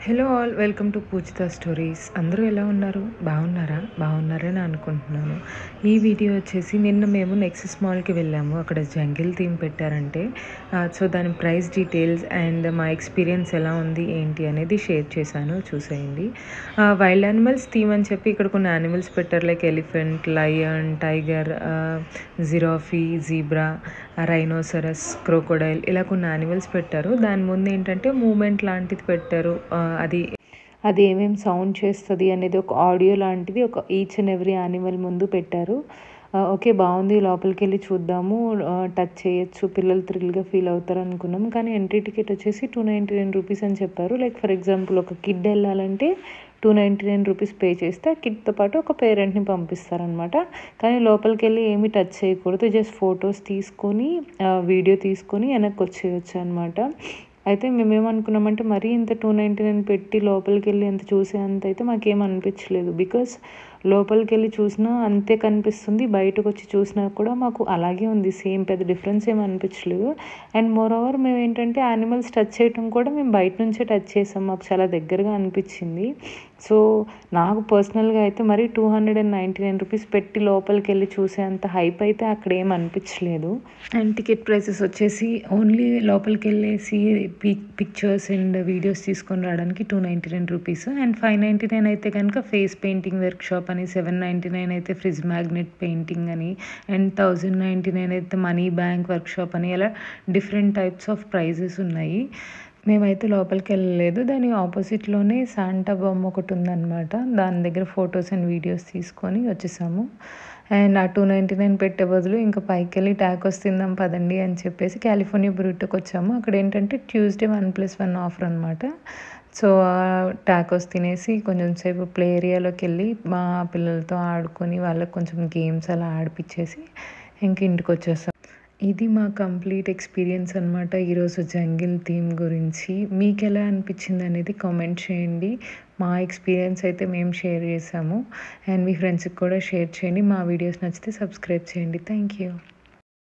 Hello all, welcome to Pujitha Stories. అందరూ ఎలా ఉన్నారు? బాగున్నారని అనుకుంటున్నాను. ఈ వీడియో వచ్చేసి నిన్న మేము నెక్సస్ మాల్కి వెళ్ళాము. అక్కడ జంగిల్ థీమ్ పెట్టారంటే సో దాని ప్రైస్ డీటెయిల్స్ అండ్ మా ఎక్స్పీరియన్స్ ఎలా ఉంది ఏంటి అనేది షేర్ చేశాను, చూసేయండి. వైల్డ్ యానిమల్స్ థీమ్ అని చెప్పి ఇక్కడ కొన్ని యానిమల్స్ పెట్టారు, like elephant, lion, tiger, giraffe, zebra, rhinoceros, crocodile, ఇలా కొన్ని యానిమల్స్ పెట్టారు. దాని ముందు ఏంటంటే మూమెంట్ లాంటిది పెట్టారు. అది ఏమేమి సౌండ్ చేస్తుంది అనేది ఒక ఆడియో లాంటిది ఒక ఈచ్ అండ్ ఎవ్రీ యానిమల్ ముందు పెట్టారు. ఓకే, బాగుంది, లోపలికి వెళ్ళి చూద్దాము, టచ్ చేయొచ్చు, పిల్లలు థ్రిల్గా ఫీల్ అవుతారు అనుకున్నాము. కానీ ఎంట్రీ టికెట్ వచ్చేసి 299 రూపీస్ అని చెప్పారు. లైక్ ఫర్ ఎగ్జాంపుల్ ఒక కిడ్ వెళ్ళాలంటే 299 రూపీస్ పే చేస్తే ఆ కిడ్తో పాటు ఒక పేరెంట్ని పంపిస్తారనమాట. కానీ లోపలికి వెళ్ళి ఏమీ టచ్ చేయకూడదు, జస్ట్ ఫొటోస్ తీసుకొని వీడియో తీసుకొని వెనక్కి వచ్చేయచ్చు అనమాట. అయితే మేమేమనుకున్నామంటే మరీ ఇంత 299 పెట్టి లోపలికి వెళ్ళి అంత చూసే అంత అయితే మాకేం అనిపించలేదు. బికాస్ లోపలికి వెళ్ళి చూసినా అంతే కనిపిస్తుంది, బయటకు వచ్చి చూసినా కూడా మాకు అలాగే ఉంది, సేమ్, పెద్ద డిఫరెన్స్ ఏమి అనిపించలేదు. అండ్ మోర్ ఓవర్ మేము ఏంటంటే యానిమల్స్ టచ్ చేయటం కూడా మేము బయట నుంచే టచ్ చేసాం, మాకు చాలా దగ్గరగా అనిపించింది. సో నాకు పర్సనల్గా అయితే మరి 299 రూపీస్ పెట్టి లోపలికి వెళ్ళి చూసే అంత హైప్ అయితే అక్కడ ఏం అనిపించలేదు. అండ్ టికెట్ ప్రైసెస్ వచ్చేసి ఓన్లీ లోపలికి వెళ్ళేసి పిక్చర్స్ అండ్ వీడియోస్ తీసుకొని రావడానికి 299 రూపీస్. అండ్ 599 అయితే కనుక ఫేస్ పెయింటింగ్ వర్క్షాప్ అని, 799 అయితే ఫ్రిడ్జ్ మ్యాగ్నెట్ పెయింటింగ్ అని, అండ్ 1099 అయితే మనీ బ్యాంక్ వర్క్షాప్ అని, అలా డిఫరెంట్ టైప్స్ ఆఫ్ ప్రైజెస్ ఉన్నాయి. మేమైతే లోపలికి వెళ్ళలేదు, దాని ఆపోజిట్లోనే శాంటా బొమ్మ ఒకటి ఉందన్నమాట. దాని దగ్గర ఫొటోస్ అండ్ వీడియోస్ తీసుకొని వచ్చేసాము. అండ్ ఆ 299 పెట్టే బదులు ఇంకా పైకి వెళ్ళి టాకోస్ తిందాం పదండి అని చెప్పేసి కాలిఫోర్నియా బురిటోకి వచ్చాము. అక్కడ ఏంటంటే ట్యూస్డే 1+1 ఆఫర్ అనమాట. సో టాకోస్ తినేసి కొంచెం సేపు ప్లే ఏరియాలోకి వెళ్ళి మా పిల్లలతో ఆడుకొని వాళ్ళకి కొంచెం గేమ్స్ అలా ఆడిపించేసి ఇంక ఇంటికి వచ్చేసాం. ఇది మా కంప్లీట్ ఎక్స్పీరియన్స్ అనమాట ఈరోజు జంగిల్ థీమ్ గురించి. మీకు ఎలా అనిపించింది అనేది కామెంట్ చేయండి. మా ఎక్స్పీరియన్స్ అయితే మేము షేర్ చేసాము, అండ్ మీ ఫ్రెండ్స్కి కూడా షేర్ చేయండి. మా వీడియోస్ నచ్చితే సబ్స్క్రైబ్ చేయండి. Thank you.